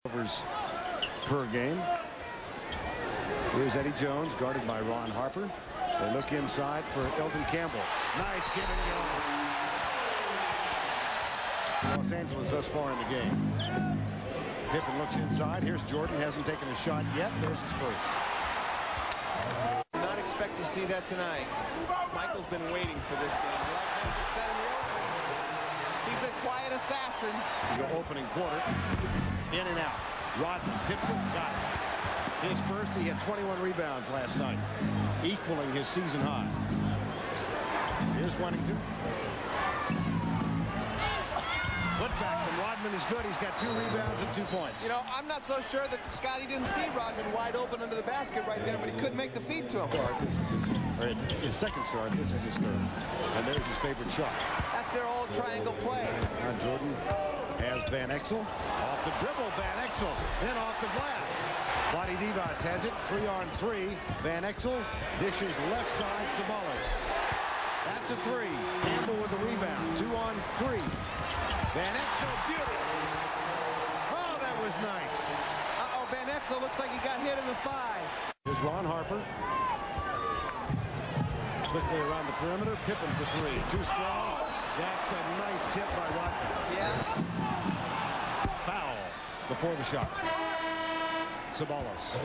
Overs per game. Here's Eddie Jones guarded by Ron Harper. They look inside for Elton Campbell. Nice give and go. Los Angeles thus far in the game. Pippen looks inside. Here's Jordan. Hasn't taken a shot yet. There's his first. Not expect to see that tonight. Michael's been waiting for this game. Just set in the opening. He's a quiet assassin. The opening quarter. In and out. Rodman tips it. Got it. His first. He had 21 rebounds last night, equaling his season high. Here's Wennington. Put back from Rodman is good. He's got 2 rebounds and 2 points. You know, I'm not so sure that Scotty didn't see Rodman wide open under the basket right there, but he couldn't make the feed to him. This is his second start. This is his third. And there's his favorite shot. That's their old triangle play. Now Jordan has Van Exel. Off the dribble, Van Exel. Then off the glass. Vlade Divac has it. 3-on-3. Van Exel dishes left side. Ceballos. That's a 3. Campbell with the rebound. 2-on-3. Van Exel, beautiful. Oh, that was nice. Uh-oh, Van Exel looks like he got hit in the 5. Here's Ron Harper. Quickly around the perimeter. Pippen for 3. Too strong. That's a nice tip by Rodman. Yeah. Foul before the shot. Ceballos.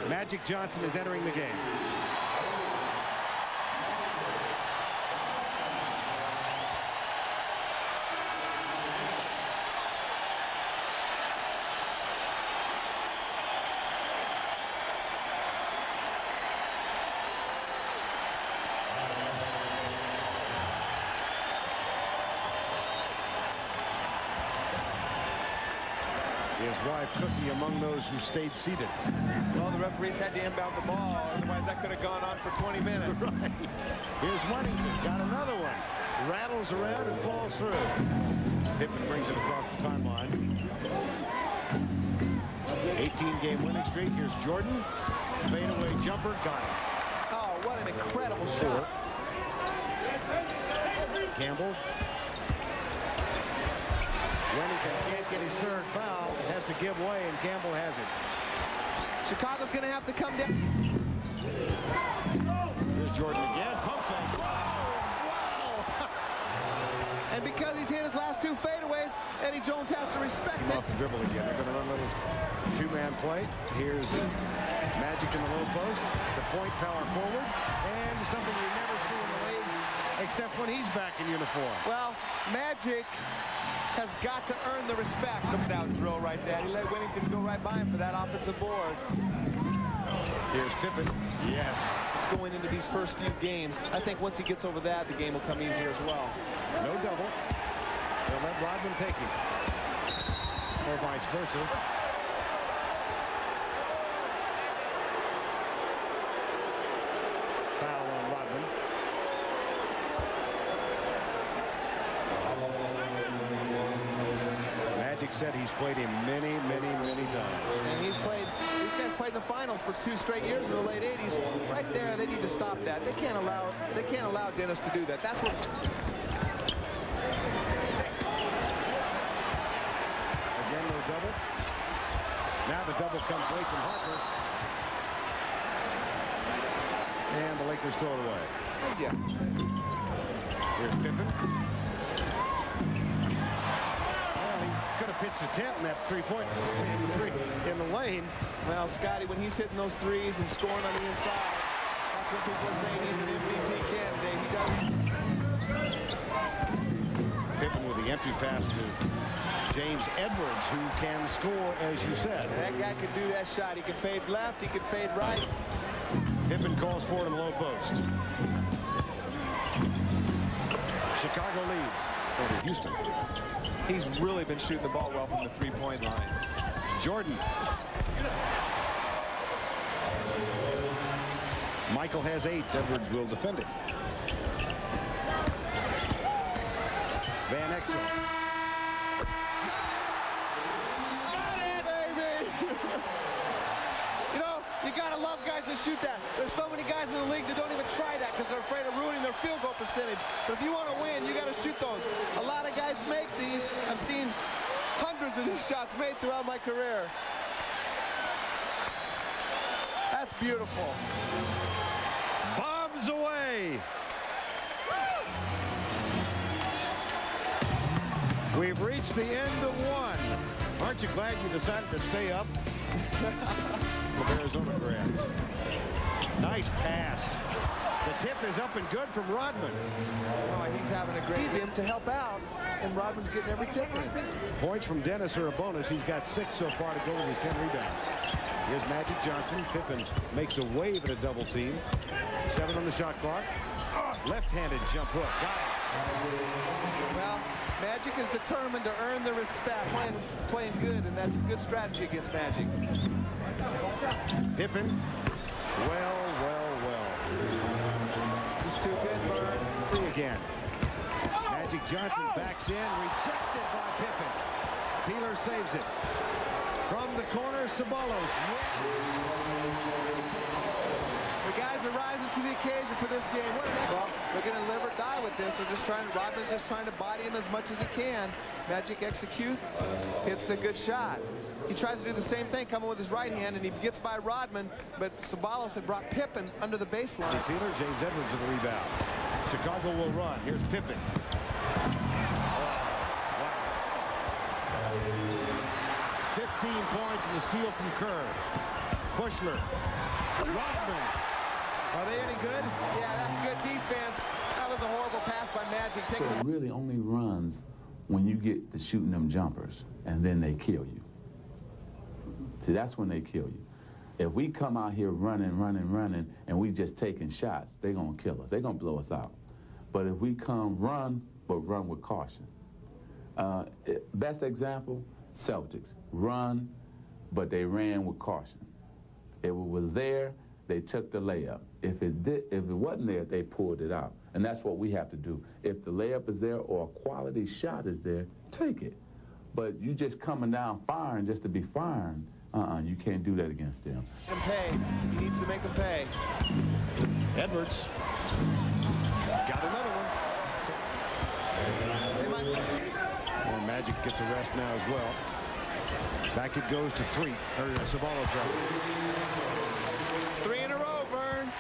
Magic Johnson is entering the game. His wife, Cookie, among those who stayed seated. Well, the referees had to inbound the ball, otherwise that could have gone on for 20 minutes. Right. Here's Wennington. Got another one. Rattles around and falls through. Pippen brings it across the timeline. 18-game winning streak. Here's Jordan. Fadeaway jumper. Got it. Oh, what an incredible shot. Campbell. Wennington can't get his third foul. Has to give way, and Campbell has it. Chicago's going to have to come down. Here's Jordan again. Pump fake. Wow! And because he's hit his last 2 fadeaways, Eddie Jones has to respect it. Off the dribble again. They're going to run a little 2-man play. Here's Magic in the low post. The point power forward. And something you never see in the league, except when he's back in uniform. Well, Magic has got to earn the respect. Looks out drill right there. He let Wennington go right by him for that offensive board. Here's Pippen. Yes. It's going into these first few games. I think once he gets over that, the game will come easier as well. No double. They'll let Rodman take him. Or vice versa. Foul on Rodman. Magic said he's played him many times. And these guys played in the finals for 2 straight years in the late 80s. Right there, they need to stop that. They can't allow Dennis to do that. That's what. Again, no double. Now the double comes late from Harper. And the Lakers throw it away. Yeah. Here's Pippen. Could have pitched a tent in that 3-point in the lane. Well, Scotty, when he's hitting those threes and scoring on the inside, that's what people are saying he's an MVP candidate. He does. Pippen with the empty pass to James Edwards, who can score, as you said. That guy can do that shot. He can fade left. He can fade right. Pippen calls for it in the low post. Chicago leads over Houston. He's really been shooting the ball well from the 3-point line. Jordan. Michael has 8. Edwards will defend it. Van Exel. Got it, baby! You know, you gotta love guys that shoot that. There's so many guys in the league that don't even try that because they're afraid of ruining their field goal percentage. But if you want to win, you got to shoot those. A lot of guys make these. I've seen hundreds of these shots made throughout my career. That's beautiful. Bombs away. We've reached the end of one. Aren't you glad you decided to stay up? From Arizona grads. Nice pass. The tip is up and good from Rodman. Oh, he's having a great game to help out, and Rodman's getting every tip in. Points from Dennis are a bonus. He's got 6 so far to go with his 10 rebounds. Here's Magic Johnson. Pippen makes a wave at a double team. 7 on the shot clock. Left-handed jump hook. Got it. Well, Magic is determined to earn the respect. Playing good, and that's a good strategy against Magic. Pippen. Well. He's too good, Vern. Three again. Magic Johnson backs in. Rejected by Pippen. Peeler saves it. From the corner, Ceballos. Yes. The guys are rising to the occasion for this game. What an well, they're going to live or die with this. They're just trying. Rodman's just trying to body him as much as he can. Magic execute. Hits the good shot. He tries to do the same thing, coming with his right hand, and he gets by Rodman, but Ceballos had brought Pippen under the baseline. Peeler, James Edwards with the rebound. Chicago will run. Here's Pippen. Wow. 15 points and the steal from Kerr. Bushler. Rodman. Are they any good? Yeah, that's good defense. That was a horrible pass by Magic. It really only runs when you get to shooting them jumpers, and then they kill you. See, that's when they kill you. If we come out here running, and we just taking shots, they're going to kill us. They're going to blow us out. But if we come run, but run with caution. Best example, Celtics. Run, but they ran with caution. If it was there, they took the layup. If it wasn't there, they pulled it out. And that's what we have to do. If the layup is there or a quality shot is there, take it. But you just coming down firing just to be firing, you can't do that against them. And pay. He needs to make him pay. Edwards. Got another one. And Magic gets a rest now as well. Back it goes to 3. Ceballos right. 3 in a row, Vern.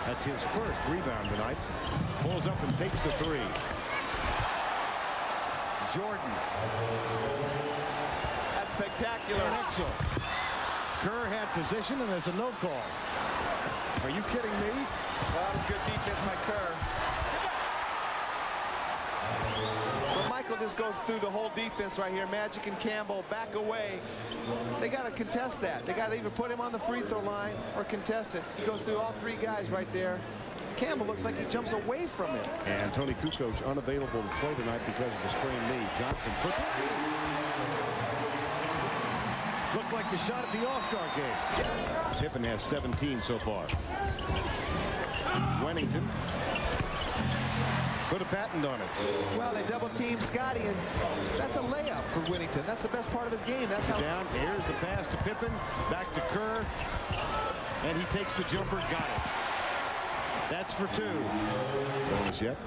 That's his first rebound tonight. Pulls up and takes the 3. Jordan. That's spectacular. Van Exel. Kerr had position, and there's a no call. Are you kidding me? Well, that was good defense by Kerr. But Michael just goes through the whole defense right here. Magic and Campbell back away. They got to contest that. They got to either put him on the free throw line or contest it. He goes through all 3 guys right there. Campbell looks like he jumps away from it. And Tony Kukoc unavailable to play tonight because of the sprained knee. Johnson for 3. Looked like the shot at the All-Star game. Pippen has 17 so far. Wennington put a patent on it. Well, they double-team Scotty, and that's a layup for Wennington. That's the best part of his game. That's how. Down. Here's the pass to Pippen. Back to Kerr. And he takes the jumper. Got it. That's for 2. Bonus yet.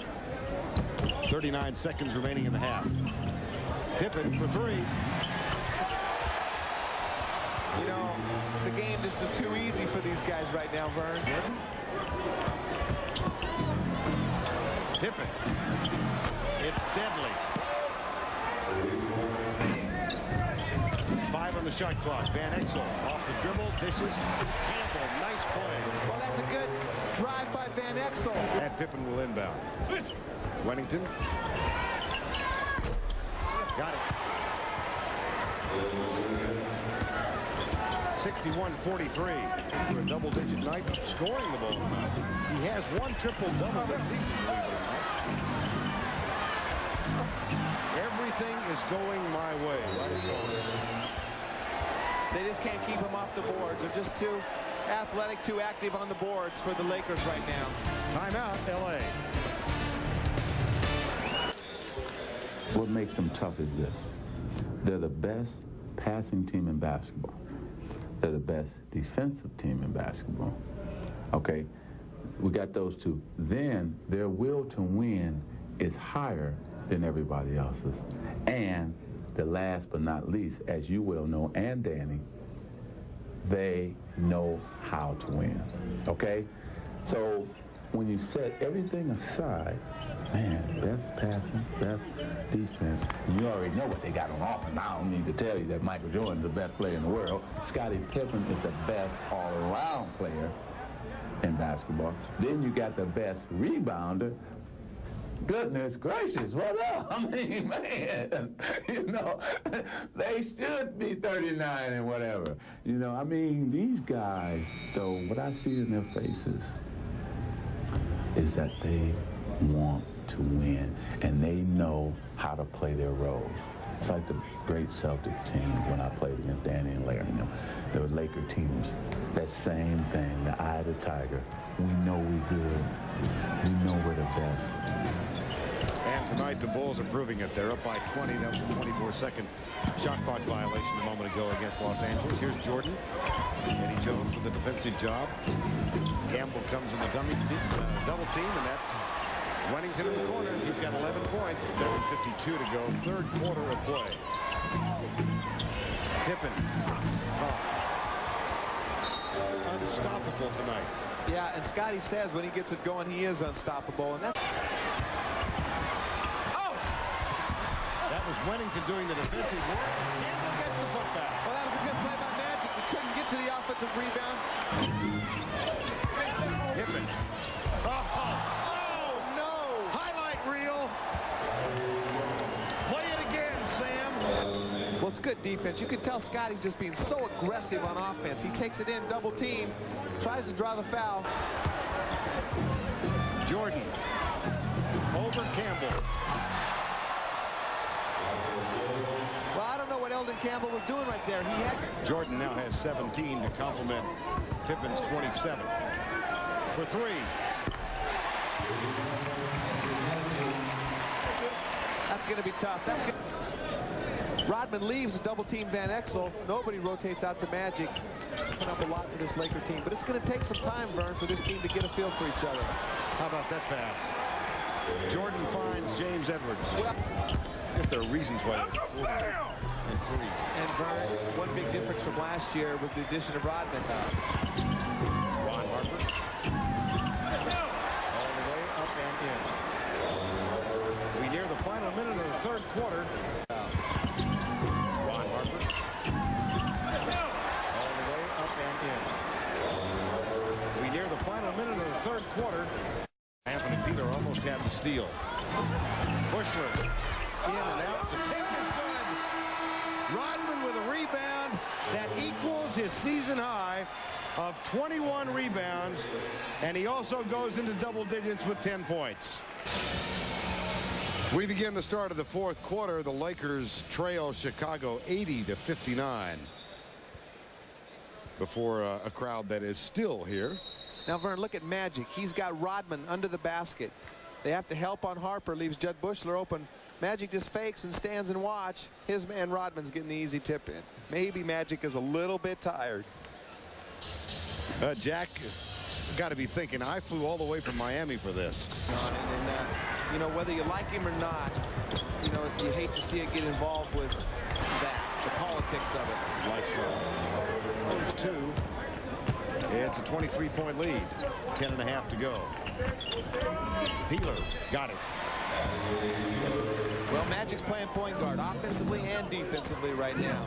39 seconds remaining in the half. Pippen for 3. You know, the game just is too easy for these guys right now, Vern. Pippen. It's deadly. 5 on the shot clock. Van Exel off the dribble. Dishes. Campbell. Nice play. Well, that's a good drive by Van Exel. And Pippen will inbound. Wennington. Got it. 61-43 for a double-digit night of scoring the ball. He has 1 triple-double this season, believe it or not. Everything is going my way. Right, so. They just can't keep him off the boards. They're just too athletic, too active on the boards for the Lakers right now. Timeout, L.A. What makes them tough is this. They're the best passing team in basketball. They're the best defensive team in basketball. Okay, we got those 2. Then their will to win is higher than everybody else's. And the last but not least, as you well know, and Danny, they know how to win, okay? So when you set everything aside, man, best passing, best defense, and you already know what they got on offense. I don't need to tell you that Michael Jordan is the best player in the world. Scottie Pippen is the best all-around player in basketball. Then you got the best rebounder. Goodness gracious, what up? I mean, man, you know, they should be 39 and whatever. You know, I mean, these guys, though, what I see in their faces is that they want to win, and they know how to play their roles. It's like the great Celtic team when I played against Danny and Larry. You know, there were Laker teams. That same thing, the eye of the tiger. We know we're good. We know we're the best. And tonight, the Bulls are proving it. They're up by 20. That was a 24-second shot clock violation a moment ago against Los Angeles. Here's Jordan. Eddie Jones with the defensive job. Campbell comes in the double team, and that Wennington in the corner. He's got 11 points. 7:52 to go. Third quarter of play. Pippen. Unstoppable tonight. Yeah, and Scotty says when he gets it going, he is unstoppable. And that's... That was Wennington doing the defensive work. Campbell gets the putback. Well, that was a good play by Magic. He couldn't get to the offensive rebound. Pippen. Oh, no. Highlight reel. Play it again, Sam. Well, it's good defense. You can tell Scotty's just being so aggressive on offense. He takes it in, double team, tries to draw the foul. Jordan. Over Campbell. Well, I don't know what Eldon Campbell was doing right there. He had... Jordan now has 17 to complement Pippen's 27. For three. That's going to be tough. Rodman leaves the double team Van Exel. Nobody rotates out to Magic. Put up a lot for this Laker team, but it's going to take some time, Vern, for this team to get a feel for each other. How about that pass? Jordan finds James Edwards. Well, I guess there are reasons why they're 4 and 3. And Vern, one big difference from last year with the addition of Rodman. Ron Harper. All the way up and in. We near the final minute of the third quarter. Ron Harper. All the way up and in. We near the final minute of the third quarter. Anthony Peeler almost had the steal. Bushler in and out. The take is good. Rodman with a rebound that equals his season high of 21 rebounds, and he also goes into double digits with 10 points. We begin the start of the fourth quarter. The Lakers trail Chicago 80-59 before a crowd that is still here. Now, Vern, look at Magic. He's got Rodman under the basket. They have to help on Harper, leaves Judd Bushler open. Magic just fakes and stands and watch. His man Rodman's getting the easy tip in. Maybe Magic is a little bit tired. Jack got to be thinking, I flew all the way from Miami for this. And you know, whether you like him or not, you know, you hate to see it get involved with that, the politics of it. Like those two. It's a 23-point lead. 10.5 to go. Peeler got it. Well, Magic's playing point guard offensively and defensively right now.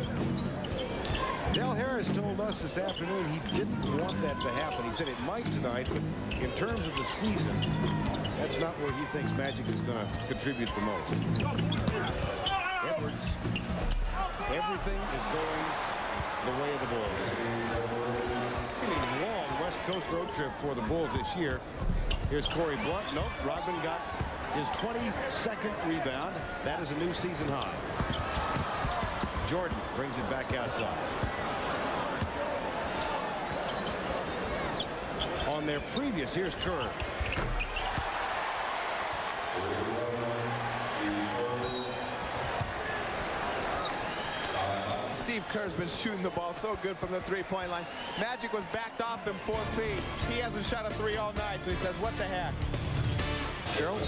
Del Harris told us this afternoon he didn't want that to happen. He said it might tonight, but in terms of the season, that's not where he thinks Magic is going to contribute the most. Edwards, everything is going the way of the Bulls. Really long West Coast road trip for the Bulls this year. Here's Corey Blunt. Nope, Rodman got his 22nd rebound. That is a new season high. Jordan brings it back outside. On their previous, here's Kerr. Steve Kerr's been shooting the ball so good from the three-point line. Magic was backed off him 4 feet. He hasn't shot a three all night, so he says, what the heck? Gerald?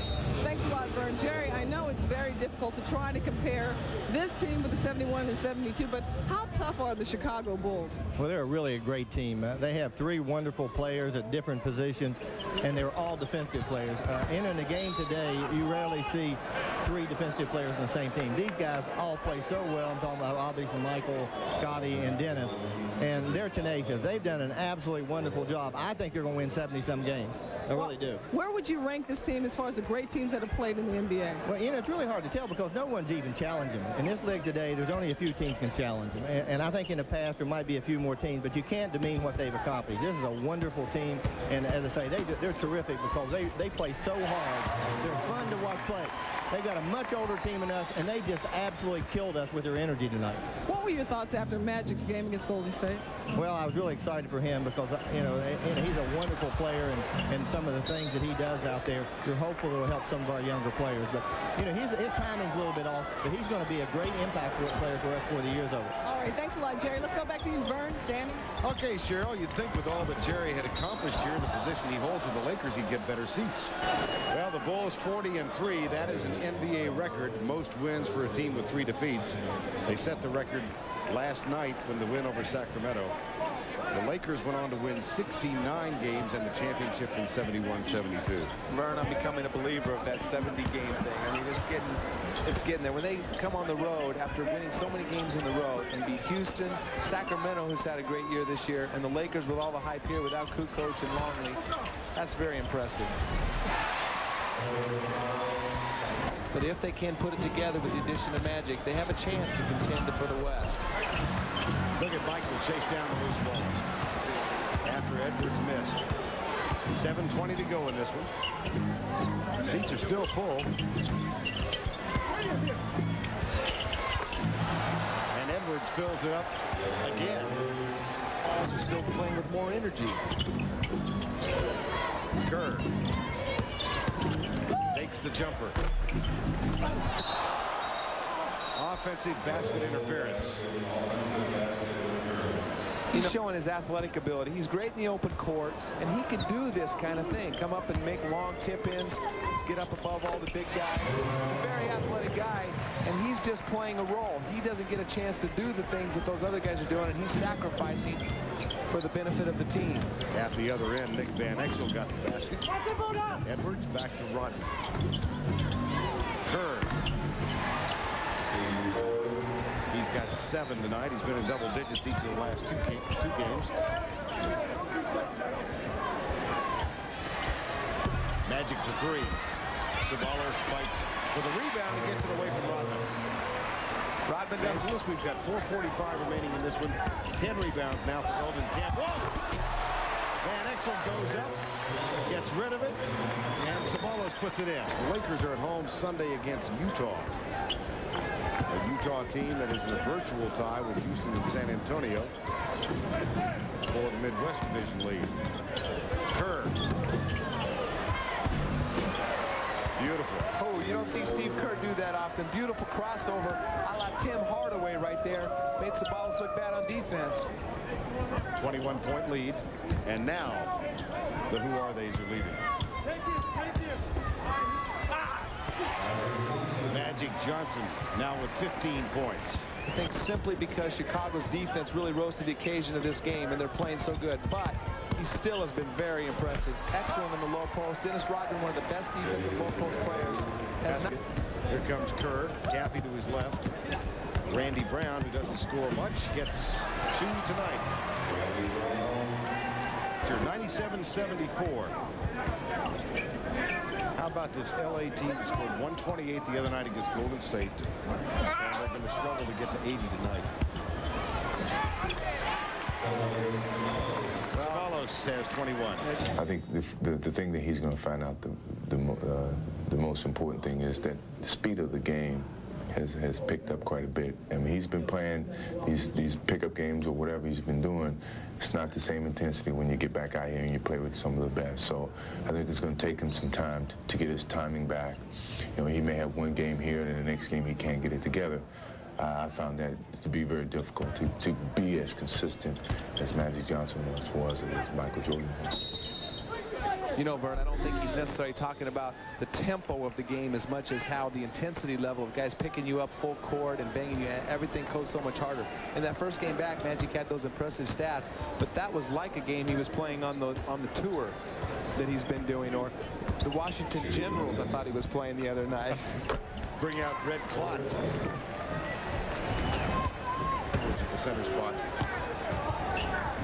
Thanks a lot, Vern. Jerry, I know it's very difficult to try to compare this team with the 71 and 72, but how tough are the Chicago Bulls? Well, they're really a great team. They have three wonderful players at different positions, and they're all defensive players. In the game today, you rarely see three defensive players on the same team. These guys all play so well. I'm talking about obviously Michael, Scotty, and Dennis, and they're tenacious. They've done an absolutely wonderful job. I think they're going to win 70-some games. I really do. Where would you rank this team as far as the great teams that have played in the NBA? Well, it's really hard to tell because no one's even challenging them. In this league today, there's only a few teams can challenge them. And I think in the past there might be a few more teams, but you can't demean what they've accomplished. This is a wonderful team, and as I say, they're terrific because they play so hard. They're fun to watch play. They got a much older team than us, and they just absolutely killed us with their energy tonight. What were your thoughts after Magic's game against Golden State? Well, I was really excited for him because, he's a wonderful player, and some of the things that he does out there, you're hopeful it will help some of our younger players. But, his timing's a little bit off, but he's going to be a great impact player for us before the year's over. All right, thanks a lot, Jerry. Let's go back to you, Vern, Danny. Okay, Cheryl, you'd think with all that Jerry had accomplished here in the position he holds with the Lakers, he'd get better seats. Well, the Bulls 40-3. That is an NBA record. Most wins for a team with 3 defeats. They set the record last night when the win over Sacramento. The Lakers went on to win 69 games and the championship in 71-72. Vern, I'm becoming a believer of that 70-game thing. I mean, it's getting there. When they come on the road after winning so many games in the road and beat Houston, Sacramento, who's had a great year this year, and the Lakers with all the hype here without Kukoc and Longley, that's very impressive. But if they can put it together with the addition of Magic, they have a chance to contend for the West. Look at Michael chase down the loose ball after Edwards missed. 7:20 to go in this one. Seats are still full. And Edwards fills it up again. Bulls are still playing with more energy. Kerr takes the jumper. Offensive basket interference. He's showing his athletic ability. He's great in the open court, and he can do this kind of thing. Come up and make long tip-ins, get up above all the big guys. He's a very athletic guy, and he's just playing a role. He doesn't get a chance to do the things that those other guys are doing, and he's sacrificing for the benefit of the team. At the other end, Nick Van Exel got the basket. Edwards back to Rodman. Kerr. He's got 7 tonight. He's been in double digits each of the last two games. Magic to 3. Ceballos fights for the rebound and gets it away from Rodman. Rodman Angeles, we've got 4:45 remaining in this one. 10 rebounds now for Golden Camp. Van Exel goes up, gets rid of it, and Ceballos puts it in. The Lakers are at home Sunday against Utah. A Utah team that is in a virtual tie with Houston and San Antonio for the Midwest Division lead. Kerr. Beautiful. Oh, you don't see Steve Kerr do that often. Beautiful crossover a la Tim Hardaway right there. Made Ceballos look bad on defense. 21-point lead. And now the Who Are Theys are leaving. Magic Johnson now with 15 points. I think simply because Chicago's defense really rose to the occasion of this game and they're playing so good. But he still has been very impressive. Excellent in the low post. Dennis Rodman, one of the best defensive low post players. Here comes Kerr. Cappy to his left. Randy Brown, who doesn't score much, gets 2 tonight. 97-74. How about this LA team that scored 128 the other night against Golden State, and they're going to struggle to get to 80 tonight. Ceballos says 21. I think the thing that he's going to find out the most important thing is that the speed of the game has picked up quite a bit. I mean, he's been playing these pickup games or whatever he's been doing. It's not the same intensity when you get back out here and you play with some of the best. So I think it's going to take him some time to get his timing back. You know, he may have one game here, and then the next game he can't get it together. I found that to be very difficult to be as consistent as Magic Johnson once was, as Michael Jordan was. You know, Vern, I don't think he's necessarily talking about the tempo of the game as much as how the intensity level of guys picking you up full court and banging you, everything goes so much harder. In that first game back, Magic had those impressive stats, but that was like a game he was playing on the tour that he's been doing, or the Washington Generals I thought he was playing the other night. Bring out Red Klotz. At the center spot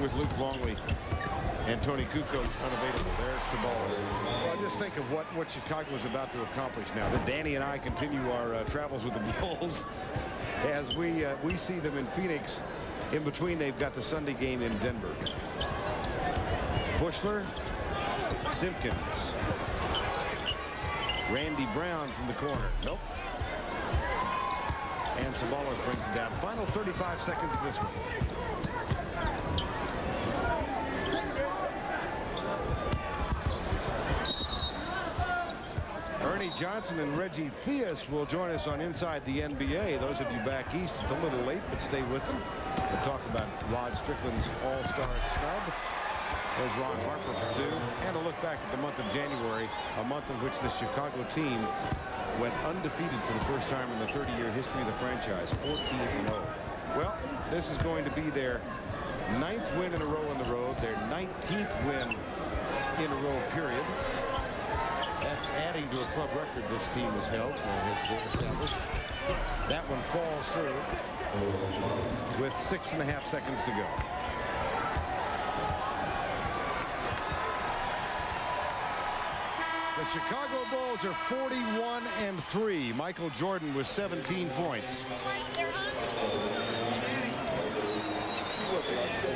with Luke Longley. And Tony Kukoc unavailable. There's Ceballos. Well, just think of what Chicago is about to accomplish now. That Danny and I continue our travels with the Bulls as we see them in Phoenix. In between, they've got the Sunday game in Denver. Bushler, Simpkins, Randy Brown from the corner. Nope. And Ceballos brings it down. Final 35 seconds of this one. Ernie Johnson and Reggie Theus will join us on Inside the NBA. Those of you back east, it's a little late, but stay with them. We'll talk about Rod Strickland's All-Star snub. There's Ron Harper for 2. And a look back at the month of January, a month in which the Chicago team went undefeated for the first time in the 30-year history of the franchise, 14-0. Well, this is going to be their 9th win in a row on the road, their 19th win in a row, period. That's adding to a club record this team has held, has established. That one falls through with 6.5 seconds to go. The Chicago Bulls are 41-3. Michael Jordan with 17 points.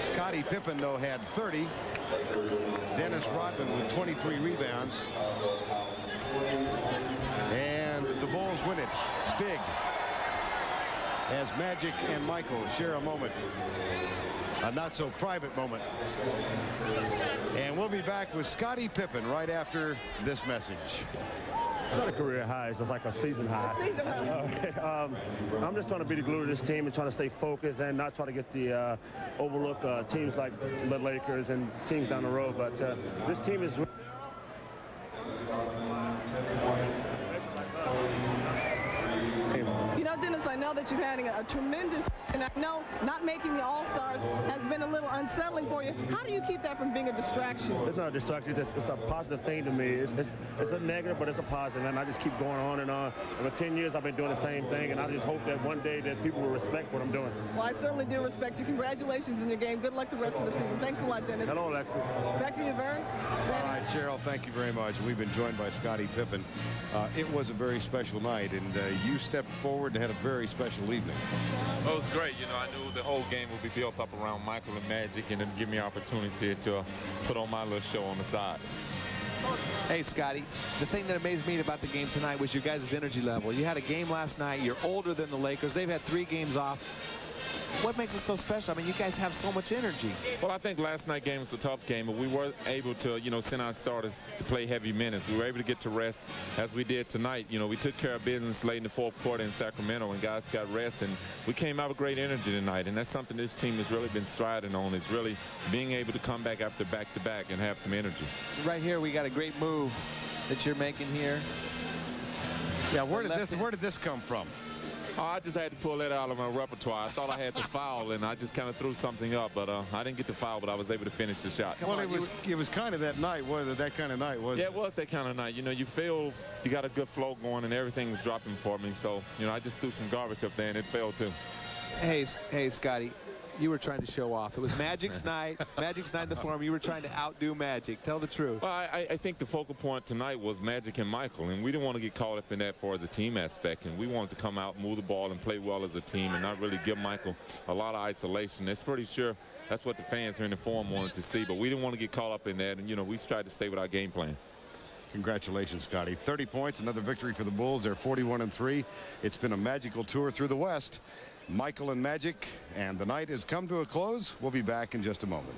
Scottie Pippen, though, had 30. Dennis Rodman with 23 rebounds. And the Bulls win it big as Magic and Michael share a moment. A not-so-private moment. And we'll be back with Scottie Pippen right after this message. It's not a career high. It's just like a season high. A season high. I'm just trying to be the glue to this team and trying to stay focused and not try to get the overlook teams like the Lakers and teams down the road. But this team is. You know, Dennis, I know that you're having a tremendous, and I know not making the All-Stars has been a little unsettling for you. How do you keep that from being a distraction? It's not a distraction. It's a positive thing to me. It's a negative, but it's a positive, and I just keep going on and on. And for 10 years, I've been doing the same thing, and I just hope that one day that people will respect what I'm doing. Well, I certainly do respect you. Congratulations in your game. Good luck the rest of the season. Thanks a lot, Dennis. Hello, Alexis. Back to you, Vern. All right, Cheryl, thank you very much. We've been joined by Scottie Pippen. It was a very special night, and you stepped forward and had a very special evening. Well, it was great. You know, I knew the whole game would be built up around Michael and Magic, and it'd give me an opportunity to put on my little show on the side. Hey, Scottie, the thing that amazed me about the game tonight was your guys' energy level. You had a game last night. You're older than the Lakers. They've had 3 games off. What makes it so special? I mean, you guys have so much energy. Well, I think last night's game was a tough game, but we were able to, you know, send our starters to play heavy minutes. We were able to get to rest as we did tonight. You know, we took care of business late in the 4th quarter in Sacramento, and guys got rest, and we came out with great energy tonight, and that's something this team has really been striding on, is really being able to come back after back-to-back and have some energy. Right here, we got a great move that you're making here. Yeah, where did this come from? Oh, I just had to pull that out of my repertoire. I thought I had to foul, and I just kind of threw something up, but I didn't get the foul, but I was able to finish the shot. Well, it was kind of that night, that kind of night, wasn't it? Yeah, it was that kind of night. You know, you feel you got a good flow going, and everything was dropping for me. So, you know, I just threw some garbage up there, and it fell, too. Hey, Scottie, you were trying to show off. It was Magic's night. Magic's night in the Forum. You were trying to outdo Magic. Tell the truth. Well, I think the focal point tonight was Magic and Michael, and we didn't want to get caught up in that for as a team aspect, and we wanted to come out, move the ball, and play well as a team and not really give Michael a lot of isolation. It's pretty sure that's what the fans here in the Forum wanted to see, but we didn't want to get caught up in that, and, you know, we tried to stay with our game plan. Congratulations, Scottie. 30 points, another victory for the Bulls. They're 41-3. It's been a magical tour through the West. Michael and Magic, and the night has come to a close. We'll be back in just a moment.